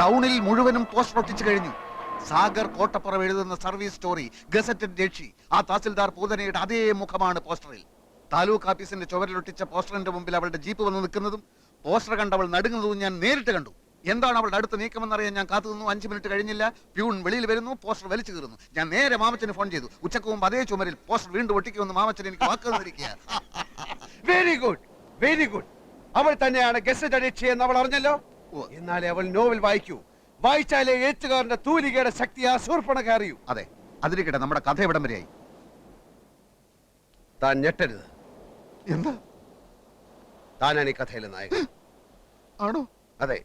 ടൗണിൽ മുഴുവനും പോസ്റ്റർ ഒട്ടിച്ചു കഴിഞ്ഞു. സാഗർ കോട്ടപ്പുറം എഴുതുന്ന സർവീസ് സ്റ്റോറി ഗസറ്റഡ് രക്ഷി. ആ തഹസിൽദാർ പൂതനയുടെ അതേ മുഖമാണ് പോസ്റ്ററിൽ. താലൂക്ക് ഓഫീസിന്റെ ചുവരിലൊട്ടിച്ച പോസ്റ്ററിന്റെ മുമ്പിൽ അവളുടെ ജീപ്പ് വന്ന് നിൽക്കുന്നതും പോസ്റ്റർ കണ്ടവൾ നടുങ്ങുന്നതും ഞാൻ നേരിട്ട് കണ്ടു. എന്താണ് അവളുടെ അടുത്ത് നീക്കമെന്നറിയാൻ ഞാൻ കാത്തു നിന്നു. 5 മിനിറ്റ് കഴിഞ്ഞില്ല. പ്യൂൺ വെളിയിൽ വരുന്നു, പോസ്റ്റർ വലിച്ചു കീറുന്നു. ഞാൻ നേരെ മാമച്ചന് ഫോൺ ചെയ്തു. ഉച്ചക്ക് മുമ്പ് അതേ ചുമരിൽ പോസ്റ്റർ വീണ്ടും ഒട്ടിക്കുമെന്ന് മാമച്ചൻ എനിക്ക് വാക്ക് തന്നിരിക്കുക. Very good, very good. അവൾ തന്നെയാണ് ഗസറ്റഡ് രക്ഷി എന്ന് അവൾ അറിഞ്ഞല്ലോ. എന്നാലേ അവൾ നോവൽ വായിക്കൂ. വായിച്ചാലേ എഴുത്തുകാരന്റെ തൂലികയുടെ ശക്തി ആ ശൂർപ്പണഖ അറിയൂ. അതെ, അതിരിക്കട്ടെ. നമ്മുടെ കഥ എവിടം വരെയായി? താൻ ഞെട്ടരുത്. എന്താ? താനാണ് ഈ കഥയിലെ നായകൻ. ആണോ? അതെ,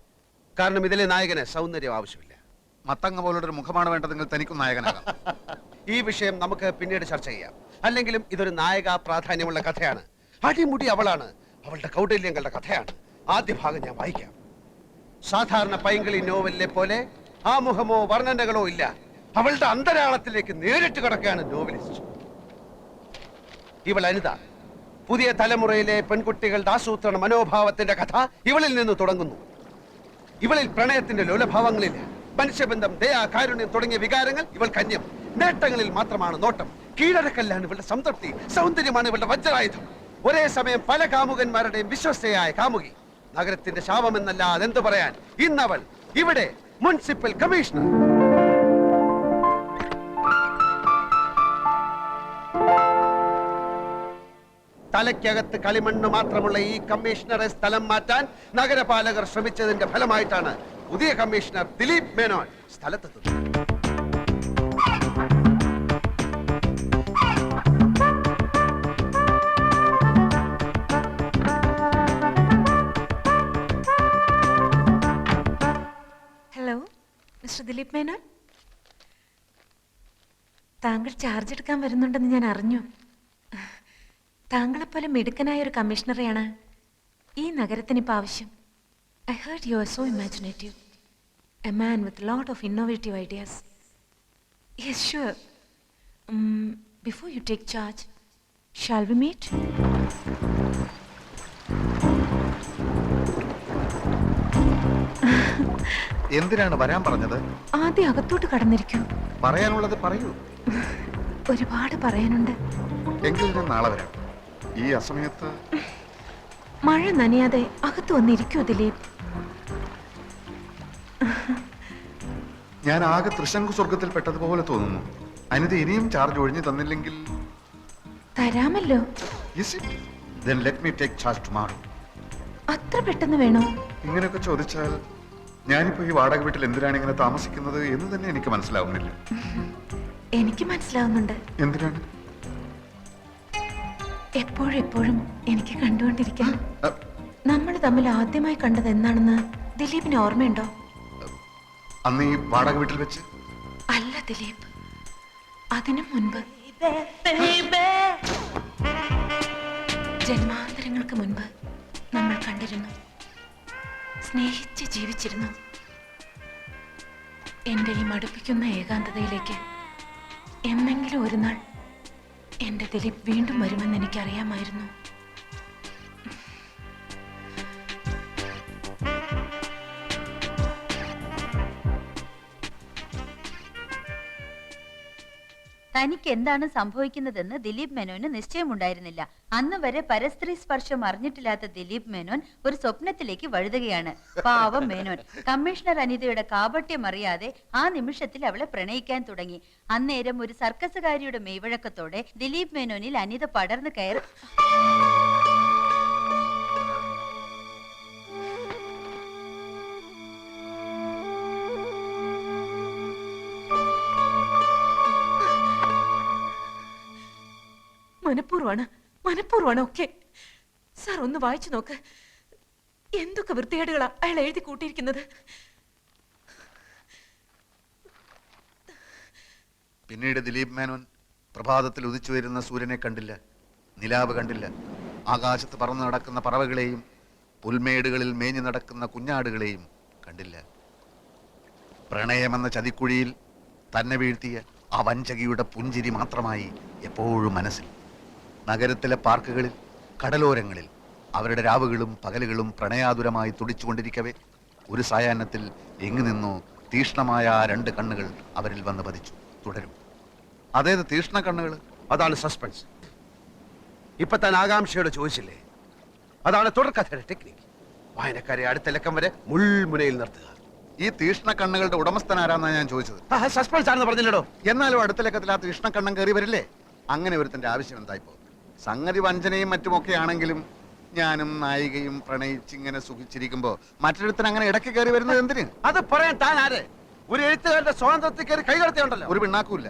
കാരണം ഇതിലെ നായകന് സൗന്ദര്യം ആവശ്യമില്ല. മത്തങ്ങ പോലൊരു മുഖമാണ് വേണ്ടതെങ്കിൽ തനിക്കും നായകനാകാം. ഈ വിഷയം നമുക്ക് പിന്നീട് ചർച്ച ചെയ്യാം. അല്ലെങ്കിലും ഇതൊരു നായക പ്രാധാന്യമുള്ള കഥയാണ്. അടിമുടി അവളാണ്. അവളുടെ കൗടില്യങ്ങളുടെ കഥയാണ്. ആദ്യ ഭാഗം ഞാൻ വായിക്കാം. സാധാരണ പൈങ്കിളി നോവലിലെ പോലെ ആമുഖമോ വർണ്ണനകളോ ഇല്ല. അവളുടെ അന്തരാളത്തിലേക്ക് നേരിട്ട് കിടക്കുകയാണ് നോവലിസ്റ്റ്. ഇവൾ അനിത. പുതിയ തലമുറയിലെ പെൺകുട്ടികളുടെ ആസൂത്രണ മനോഭാവത്തിന്റെ കഥ ഇവളിൽ നിന്ന് തുടങ്ങുന്നു. ഇവളിൽ പ്രണയത്തിന്റെ ലോലഭാവങ്ങളില്ല. മനുഷ്യബന്ധം, ദയ, കാരുണ്യം തുടങ്ങിയ വികാരങ്ങൾ ഇവൾ കന്യം. നേട്ടങ്ങളിൽ മാത്രമാണ് നോട്ടം. കീഴടക്കല്ലാണ് ഇവളുടെ സംതൃപ്തി. സൗന്ദര്യമാണ് ഇവളുടെ വജ്രായുധം. ഒരേ സമയം പല കാമുകന്മാരുടെയും വിശ്വസ്തയായ കാമുകി. നഗരത്തിന്റെ ശാപമെന്നല്ല അതെന്തു പറയാൻ. ഇന്നവൾ ഇവിടെ മുനിസിപ്പൽ കമ്മീഷണർ. തലയ്ക്കകത്ത് കളിമണ്ണ് മാത്രമുള്ള ഈ കമ്മീഷണറെ സ്ഥലം മാറ്റാൻ നഗരപാലകർ ശ്രമിച്ചതിന്റെ ഫലമായിട്ടാണ് പുതിയ കമ്മീഷണർ ദിലീപ് മേനോൻ സ്ഥലത്തെത്തുന്നത്. Hello, mister Dileep Menon. താങ്കൾ ചാർജ് എടുക്കാൻ വരുന്നുണ്ടെന്ന് ഞാൻ അറിഞ്ഞു. താങ്കളെപ്പോലെ മിടുക്കനായ ഒരു കമ്മീഷണറെയാണ് ഈ നഗരത്തിന് ഇപ്പോൾ ആവശ്യം. I heard you are so imaginative, a man with lot of innovative ideas. Yes sure. Before you take charge, shall we meet? എന്തിനാണ് വരാൻ പറഞ്ഞത്? ആദ്യം അകത്തോട്ട് കടന്നിരിക്കൂ. പറയാനുള്ളത് പറയൂ. ഒരുപാട് പറയാനുണ്ട്. എങ്കിൽ ഞാൻ നാളെ വരാം. ഈ അസമയത്ത് മഴ നനയാതെ അകത്ത് വന്നിരിക്കൂ ദിലീപ്. ഞാൻ ആകെ തൃശങ്കു സ്വർഗത്തിൽ പെട്ടതുപോലെ തോന്നുന്നു. അനിത ഇനിയും ചാർജ് ഒഴിഞ്ഞു തന്നില്ലെങ്കിൽ തരാമല്ലോ. Then let me take charge tomorrow. അത്ര പെട്ടെന്ന് വേണോ? ഇങ്ങനെയൊക്കെ ചോദിച്ചാൽ ഞാനിപ്പോ ഈ വാടക വീട്ടിൽ എന്തിനാണ് ഇങ്ങനെ താമസിക്കുന്നത് എന്ന് തന്നെ എനിക്ക് മനസ്സിലാവുന്നില്ല. എനിക്ക് മനസ്സിലാവുന്നുണ്ട്. എന്തിനാണ്? എപ്പോഴും എനിക്ക് കണ്ടുകൊണ്ടിരിക്കാൻ. നമ്മൾ തമ്മിൽ ആദ്യമായി കണ്ടത് എന്നാണെന്ന് ദിലീപിന് ഓർമ്മയുണ്ടോ? അന്ന് ഈ വാടക വീട്ടിൽ വെച്ച്? അല്ല ദിലീപ്, അതിനു മുൻപ്, ജന്മാന്തരങ്ങൾക്ക് മുൻപ് നമ്മൾ കണ്ടിരുന്നു, സ്നേഹിച്ച് ജീവിച്ചിരുന്നു. എന്റെ ഈ മടുപ്പിക്കുന്ന ഏകാന്തതയിലേക്ക് എന്നെങ്കിലും ഒരു നാൾ എന്റെ ദിലീപ് വീണ്ടും വരുമെന്ന് എനിക്കറിയാമായിരുന്നു. തനിക്ക് എന്താണ് സംഭവിക്കുന്നതെന്ന് ദിലീപ് മേനോന് നിശ്ചയമുണ്ടായിരുന്നില്ല. അന്ന് വരെ പരസ്ത്രീ സ്പർശം അറിഞ്ഞിട്ടില്ലാത്ത ദിലീപ് മേനോൻ ഒരു സ്വപ്നത്തിലേക്ക് വഴുതുകയാണ്. പാവം മേനോൻ കമ്മീഷണർ അനിതയുടെ കാപട്യം അറിയാതെ ആ നിമിഷത്തിൽ അവളെ പ്രണയിക്കാൻ തുടങ്ങി. അന്നേരം ഒരു സർക്കസുകാരിയുടെ മെയ്വഴക്കത്തോടെ ദിലീപ് മേനോനിൽ അനിത പടർന്നു കയറി. മനഃപൂർവ്വമാണ് ഒക്കെ. സാർ ഒന്ന് വായിച്ചു നോക്ക്. എന്തൊക്കെ വൃത്തികേടുകളാ അയാൾ എഴുതി കൂട്ടിയിരിക്കുന്നത്. പിന്നീട് ദിലീപ് മേനോൻ പ്രഭാതത്തിൽ ഉദിച്ചു വരുന്ന സൂര്യനെ കണ്ടില്ല, നിലാവ് കണ്ടില്ല, ആകാശത്ത് പറന്നു നടക്കുന്ന പറവകളെയും പുൽമേടുകളിൽ മേഞ്ഞു നടക്കുന്ന കുഞ്ഞാടുകളെയും കണ്ടില്ല. പ്രണയമെന്ന ചതിക്കുഴിയിൽ തന്നെ വീഴ്ത്തിയ ആ വഞ്ചകിയുടെ പുഞ്ചിരി മാത്രമായി എപ്പോഴും മനസ്സിൽ. നഗരത്തിലെ പാർക്കുകളിൽ, കടലോരങ്ങളിൽ അവരുടെ രാവുകളും പകലുകളും പ്രണയാതുരമായി തുടിച്ചുകൊണ്ടിരിക്കവേ ഒരു സായാഹ്നത്തിൽ എങ്ങു നിന്നോ തീക്ഷ്ണമായ ആ രണ്ട് കണ്ണുകൾ അവരിൽ വന്ന് പതിച്ചു. തുടരും. അതേത് തീക്ഷ്ണ കണ്ണുകൾ? അതാണ് സസ്പെൻസ്. ഇപ്പൊ താൻ ആകാംക്ഷയോട് ചോദിച്ചില്ലേ, അതാണ് തുടർക്കഥയുടെ ടെക്നിക്ക്. വായനക്കാരെ അടുത്ത ലക്കം വരെ മുൾമുനയിൽ നിർത്തുക. ഈ തീക്ഷ്ണ കണ്ണുകളുടെ ഉടമസ്ഥൻ ആരാന്നാണ് ഞാൻ ചോദിച്ചത്. സസ്പെൻസ് ആണെന്ന് പറഞ്ഞില്ലടോ. എന്നാലും അടുത്ത ലക്കത്തിൽ ആ തീക്ഷ്ണ കണ്ണം കയറി വരില്ലേ? അങ്ങനെ ഒരുത്തന്റെ ആവശ്യം എന്തായിപ്പോ? സംഗതി വഞ്ചനയും മറ്റുമൊക്കെ ആണെങ്കിലും ഞാനും നായികയും പ്രണയിച്ചിങ്ങനെ സുഖിച്ചിരിക്കുമ്പോ മറ്റൊരുത്തൻ അങ്ങനെ ഇടയ്ക്ക് കയറി വരുന്നത് എന്തിന്? അത് പറയാൻ താൻ ആര്? ഒരു എഴുത്തുകാരുടെ സ്വാതന്ത്ര്യത്തിൽ കയറി കൈകടത്തിയുണ്ടല്ലോ. ഒരു പിണ്ണാക്കൂല്ല.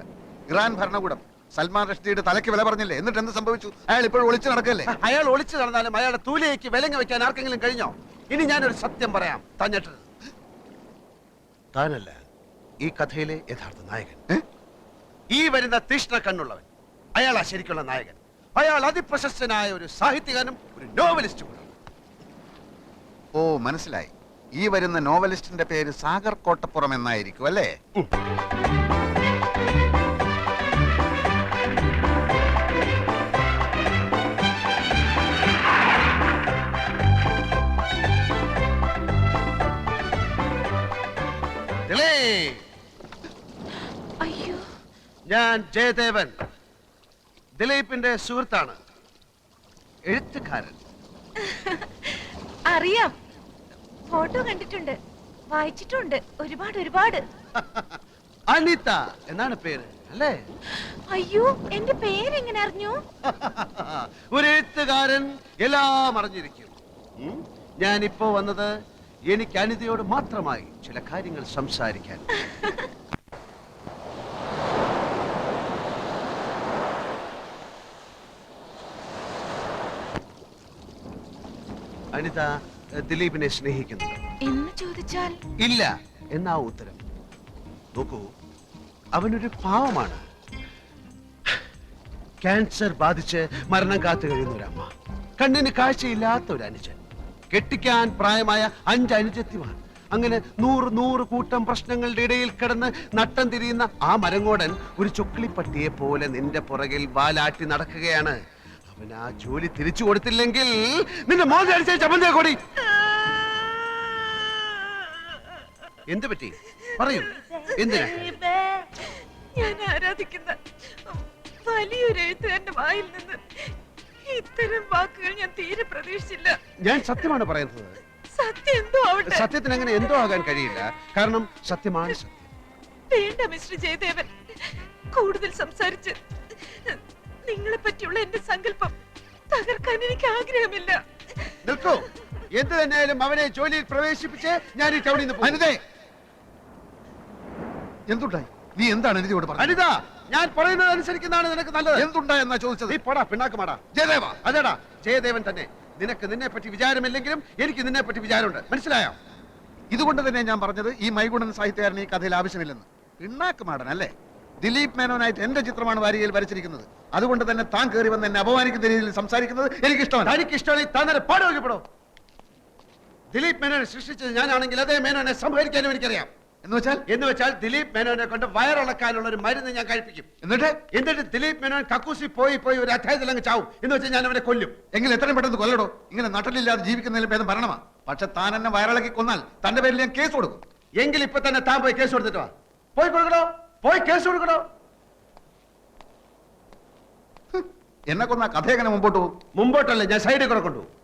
ഇറാൻ ഭരണകൂടം സൽമാൻ റഷ്ദിയുടെ തലയ്ക്ക് വില പറഞ്ഞില്ലേ? എന്നിട്ട് എന്ത് സംഭവിച്ചു? അയാൾ ഇപ്പോഴും ഒളിച്ചു നടക്കല്ലേ? അയാൾ ഒളിച്ചു നടന്നാലും അയാളുടെ തൂലിയേക്ക് വിലങ്ങ വെക്കാൻ ആർക്കെങ്കിലും കഴിഞ്ഞോ? ഇനി ഞാനൊരു സത്യം പറയാം, തഞ്ഞിട്ടത് താനല്ല ഈ കഥയിലെ യഥാർത്ഥ നായകൻ. ഈ വരുന്ന തീഷ്ണ കണ്ണുള്ളവൻ അയാളാ ശരിക്കുള്ള നായകൻ. അയാൾ അതിപ്രശസ്തനായ ഒരു സാഹിത്യകാരനും ഒരു നോവലിസ്റ്റും കൂടെ. ഓ, മനസ്സിലായി. ഈ വരുന്ന നോവലിസ്റ്റിന്റെ പേര് സാഗർ കോട്ടപ്പുറം എന്നായിരിക്കും അല്ലേ? അയ്യോ, ഞാൻ ജയദേവൻ, ദിലീപിന്റെ സുഹൃത്താണ്, എഴുത്തുകാരൻ. അറിയാം, ഫോട്ടോ കണ്ടിട്ടുണ്ട്, വായിച്ചിട്ടുണ്ട് ഒരുപാട്. അനിത എന്നാണ് പേര് അല്ലേ? അയ്യോ, എന്റെ പേരെങ്ങനെ അറിഞ്ഞു? ഒരു എഴുത്തുകാരൻ എല്ലാം അറിഞ്ഞിരിക്കും. ഞാൻ ഇപ്പോ വന്നത് എനിക്ക് അനിതയോട് മാത്രമായി ചില കാര്യങ്ങൾ സംസാരിക്കാൻ. അനിത ദിലീപിനെ സ്നേഹിക്കുന്നു എന്ന് ചോദിച്ചാൽ ഇല്ല എന്നാ ഉത്തരം. നോക്കൂ, അവനൊരു പാവമാണ്. ക്യാൻസർ ബാധിച്ച് മരണം കാത്തു കഴിയുന്ന ഒരമ്മ, കണ്ണിന് കാഴ്ചയില്ലാത്ത ഒരു അനുജൻ, കെട്ടിക്കാൻ പ്രായമായ 5 അനുജത്തിമാർ. അങ്ങനെ 100 കൂട്ടം പ്രശ്നങ്ങളുടെ ഇടയിൽ കിടന്ന് നട്ടം തിരിയുന്ന ആ മരങ്ങോടൻ ഒരു ചൊക്ലിപ്പട്ടിയെ പോലെ നിന്റെ പുറകിൽ വാലാട്ടി നടക്കുകയാണ്. അവൻ ആ ജോലി തിരിച്ചു കൊടുത്തില്ലെങ്കിൽ നിന്റെ മോനെ അടിച്ച ചമ്മന്തിയെ കൂടി. എന്ത് പറ്റി പറയൂ, എന്തിനാ? ഞാൻ ആരാധിക്കുന്ന വലിയൊരു എഴുത്തുകാരന്റെ വായിൽ നിന്ന് ഇത്തരം വാക്കുകൾ ഞാൻ തീരെ പ്രതീക്ഷിച്ചില്ല. ഞാൻ സത്യമാണ് പറയുന്നത്. സത്യം എന്തോ ആവട്ടെ. സത്യത്തിന് അങ്ങനെ എന്തോ ആകാൻ കഴിയില്ല, കാരണം സത്യമാണ് സത്യം. വേണ്ട മിസ്റ്റർ ജയദേവൻ, കൂടുതൽ സംസാരിച്ച് നിങ്ങളെ പറ്റിയുള്ള എന്റെ സങ്കല്പം തകർക്കാൻ എനിക്ക് ആഗ്രഹമില്ല. നിൽക്കൂ, എന്ത് തന്നെയായാലും അവനെ ജോലിയിൽ പ്രവേശിപ്പിച്ച് ഞാൻ ഈ ടൗണിൽ നിന്ന് അനിതേ, എന്തുണ്ടായി? നീ എന്താണ് അനിതയോട് പറഞ്ഞത്? അനിത, ഞാൻ പറയുന്നത് അനുസരിക്കുന്നതാണ് നിനക്ക് നല്ലത്. എന്തുണ്ടായി എന്നാ ചോദിച്ചത്? നീ പോടാ, പിണ്ണാക്കുമാടാ. ജയദേവ, അതെടാ ജയദേവൻ തന്നെ. നിനക്ക് നിന്നെ പറ്റി വിചാരമില്ലെങ്കിലും എനിക്ക് നിന്നെ പറ്റി വിചാരമുണ്ട്, മനസ്സിലായോ? ഇതുകൊണ്ട് തന്നെ ഞാൻ പറഞ്ഞത് ഈ മൈഗുണൻ സാഹിത്യകാരന് ഈ കഥയിൽ ആവശ്യമില്ലെന്ന്. പിണ്ണാക്ക് മാടൻ അല്ലേ? ദിലീപ് മേനോനായിട്ട് എന്റെ ചിത്രമാണ് വാരികയിൽ വരച്ചിരിക്കുന്നത്. അതുകൊണ്ട് തന്നെ താൻ കയറി വന്ന് എന്നെ അപമാനിക്കുന്ന രീതിയിൽ സംസാരിക്കുന്നത് എനിക്ക് ഇഷ്ടമല്ല. തനിക്ക് ഇഷ്ടമാണെങ്കിൽ താൻ തന്നെ പാടുവെക്കപ്പെടോ. ദിലീപ് മേനോനെ സൃഷ്ടിച്ചത് ഞാനാണെങ്കിൽ അതേ മേനോനെ സംഹരിക്കാനും എനിക്കറിയാം. എന്ന് വെച്ചാൽ ദിലീപ് മേനോനെ കൊണ്ട് വയറിളക്കാനുള്ള ഒരു മരുന്ന് ഞാൻ കഴിപ്പിക്കും. എന്നിട്ട് ദിലീപ് മേനോൻ കക്കൂസി പോയി ഒരു അധ്യായത്തിൽ അങ്ങ് ചാവും. എന്ന് വെച്ചാൽ ഞാൻ അവനെ കൊല്ലും. എങ്കിൽ എത്രയും പെട്ടെന്ന് കൊല്ലടോ. ഇങ്ങനെ നട്ടലില്ലാതെ ജീവിക്കുന്നതിലും ഭേദം ഭരണമാ. പക്ഷെ താൻ എന്നെ വയറിളക്കി കൊന്നാൽ തന്റെ പേരിൽ ഞാൻ കേസ് കൊടുക്കും. എങ്കിൽ ഇപ്പൊ തന്നെ താൻ പോയി കേസ് കൊടുത്തിട്ട് വാ. പോയി കൊടുക്കണോ, പോയി കേസ് കൊടുക്കണോ. എന്നെ കൊന്ന കഥ എങ്ങനെ മുമ്പോട്ട് പോകും? മുമ്പോട്ടല്ലേ, ഞാൻ സൈഡിൽ കൂടെ കൊണ്ടുപോകും.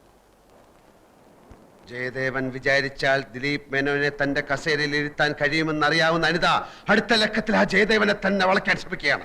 ജയദേവൻ വിചാരിച്ചാൽ ദിലീപ് മേനോനെ തന്റെ കസേരയിൽ ഇരുത്താൻ കഴിയുമെന്ന് അറിയാവുന്ന അനിത അടുത്ത ലക്കത്തിൽ ആ ജയദേവനെ തന്നെ വളയ്ക്കാൻ ശ്രമിക്കുകയാണ്.